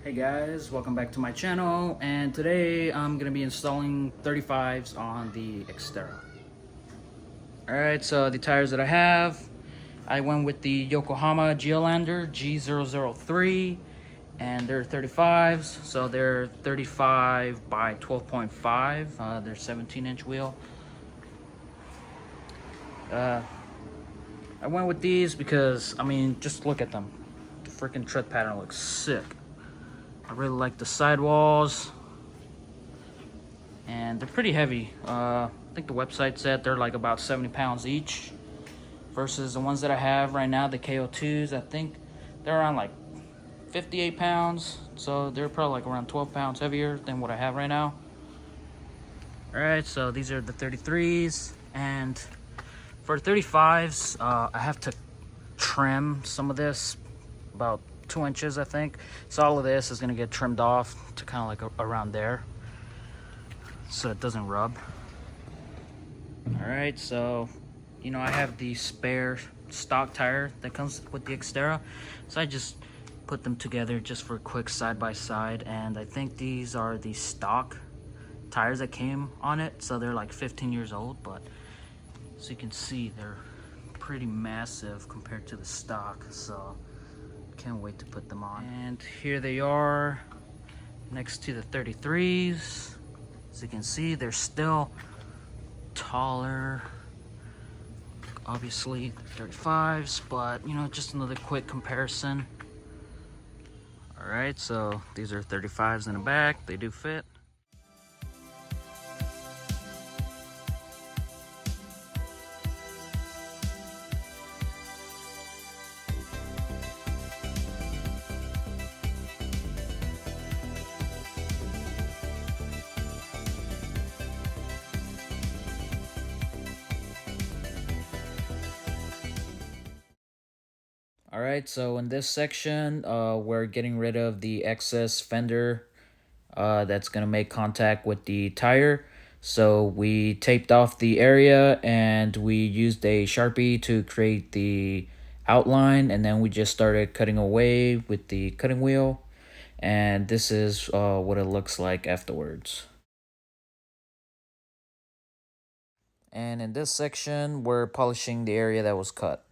Hey guys, welcome back to my channel, and today I'm gonna be installing 35s on the Xterra. Alright, so the tires that I went with the Yokohama Geolandar G003, and they're 35s, so they're 35 by 12.5, they're 17-inch wheel. I went with these because, I mean, just look at them. The freaking tread pattern looks sick. I really like the sidewalls, and they're pretty heavy. I think the website said they're like about 70 pounds each, versus the ones that I have right now, the KO2s. I think they're around like 58 pounds, so they're probably like around 12 pounds heavier than what I have right now. All right, so these are the 33s, and for 35s, I have to trim some of this, about 2 inches, I think. So all of this is gonna get trimmed off to kind of like around there, so it doesn't rub. All right, so you know, I have the spare stock tire that comes with the Xterra, so I just put them together just for a quick side-by-side. And I think these are the stock tires that came on it, so they're like 15 years old, but as you can see, they're pretty massive compared to the stock, so can't wait to put them on. And here they are next to the 33s. As you can see, they're still taller, obviously 35s, but you know, just another quick comparison. All right, so these are 35s in the back. They do fit. All right, so in this section, we're getting rid of the excess fender that's gonna make contact with the tire. So we taped off the area and we used a Sharpie to create the outline, and then we just started cutting away with the cutting wheel. And this is what it looks like afterwards. And in this section, we're polishing the area that was cut.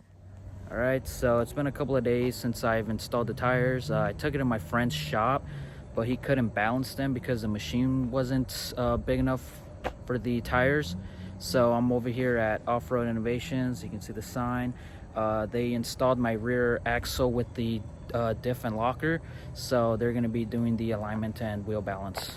Alright, so it's been a couple of days since I've installed the tires. I took it in my friend's shop, but he couldn't balance them because the machine wasn't big enough for the tires. So I'm over here at Off-Road Innovations. You can see the sign. They installed my rear axle with the diff and locker, so they're going to be doing the alignment and wheel balance.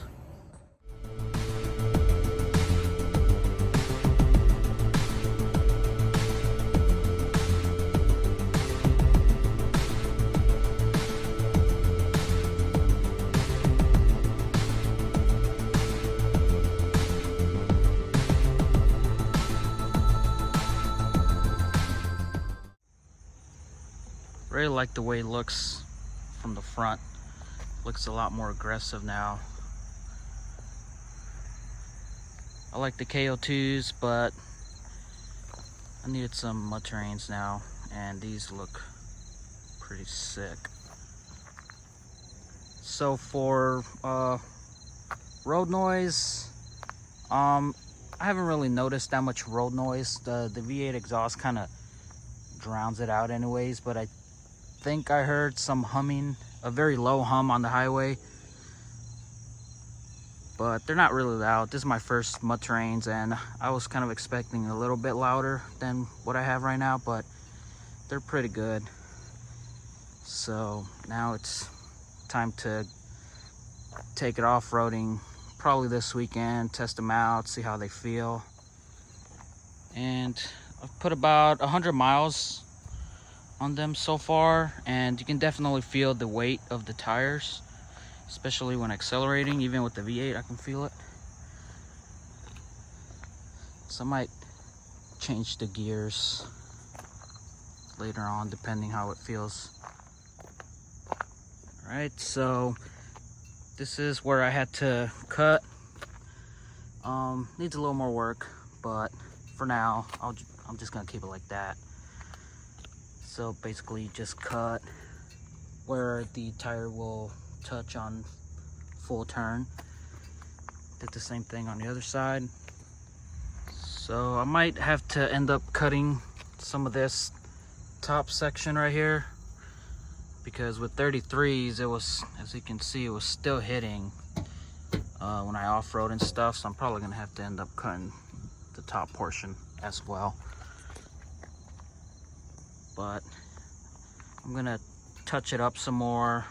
Really like the way it looks from the front. Looks a lot more aggressive now. I like the KO2s, but I needed some mud terrains now, and these look pretty sick. So for road noise, I haven't really noticed that much road noise. The V8 exhaust kind of drowns it out anyways, but I think I heard some humming, a very low hum on the highway, but they're not really loud. This is my first mud terrains, and I was kind of expecting a little bit louder than what I have right now, but they're pretty good. So now it's time to take it off-roading, probably this weekend, test them out, see how they feel. And I've put about 100 miles on them so far, and you can definitely feel the weight of the tires, especially when accelerating. Even with the V8, I can feel it. So I might change the gears later on, depending how it feels. All right, so this is where I had to cut. Needs a little more work, but for now, I'm just gonna keep it like that. So basically just cut where the tire will touch on full turn. Did the same thing on the other side. So I might have to end up cutting some of this top section right here, because with 33s it was, as you can see, it was still hitting when I off-road and stuff. So I'm probably gonna have to end up cutting the top portion as well. But I'm gonna touch it up some more.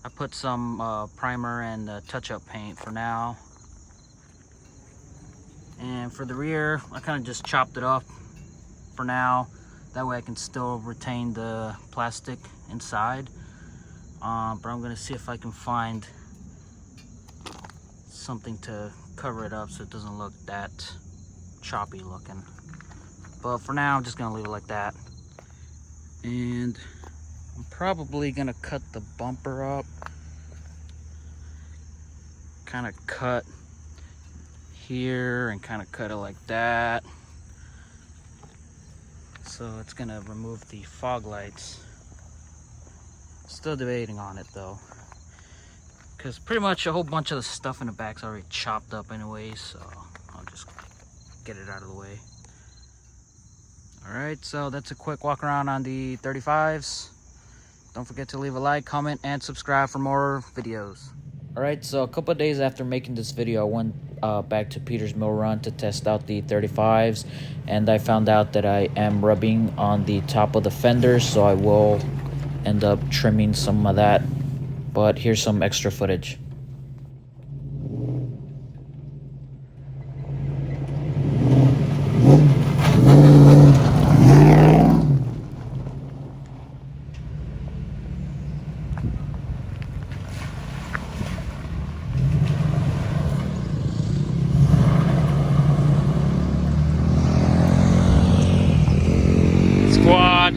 I put some primer and touch-up paint for now. And for the rear, I kind of just chopped it up for now. That way I can still retain the plastic inside. But I'm gonna see if I can find something to cover it up so it doesn't look that choppy looking. But for now, I'm just gonna leave it like that. And I'm probably gonna cut the bumper up. Kind of cut here and kind of cut it like that. So it's gonna remove the fog lights. Still debating on it though, because pretty much a whole bunch of the stuff in the back's already chopped up anyway, so I'll just get it out of the way. Alright, so that's a quick walk around on the 35s. Don't forget to leave a like, comment, and subscribe for more videos. Alright, so a couple of days after making this video, I went back to Peter's Mill Run to test out the 35s, and I found out that I am rubbing on the top of the fenders, so I will end up trimming some of that. But here's some extra footage. Squad.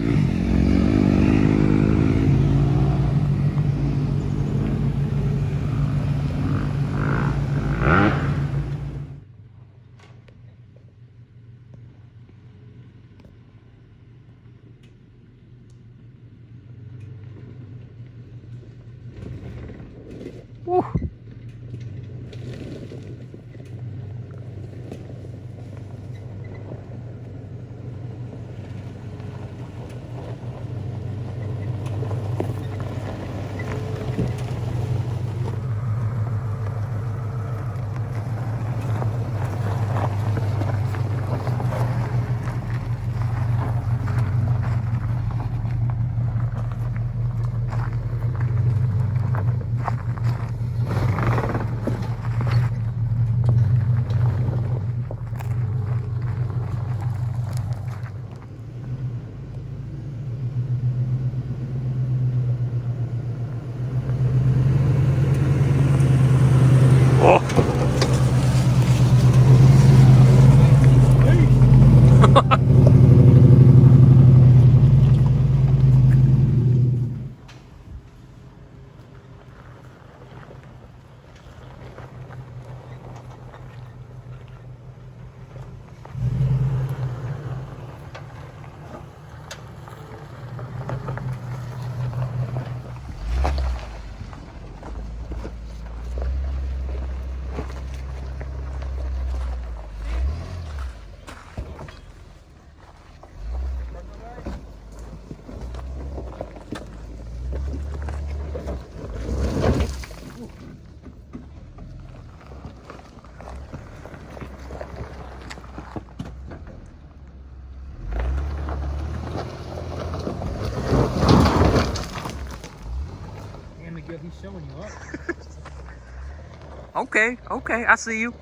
Woo. He's showing you up. Okay, I see you.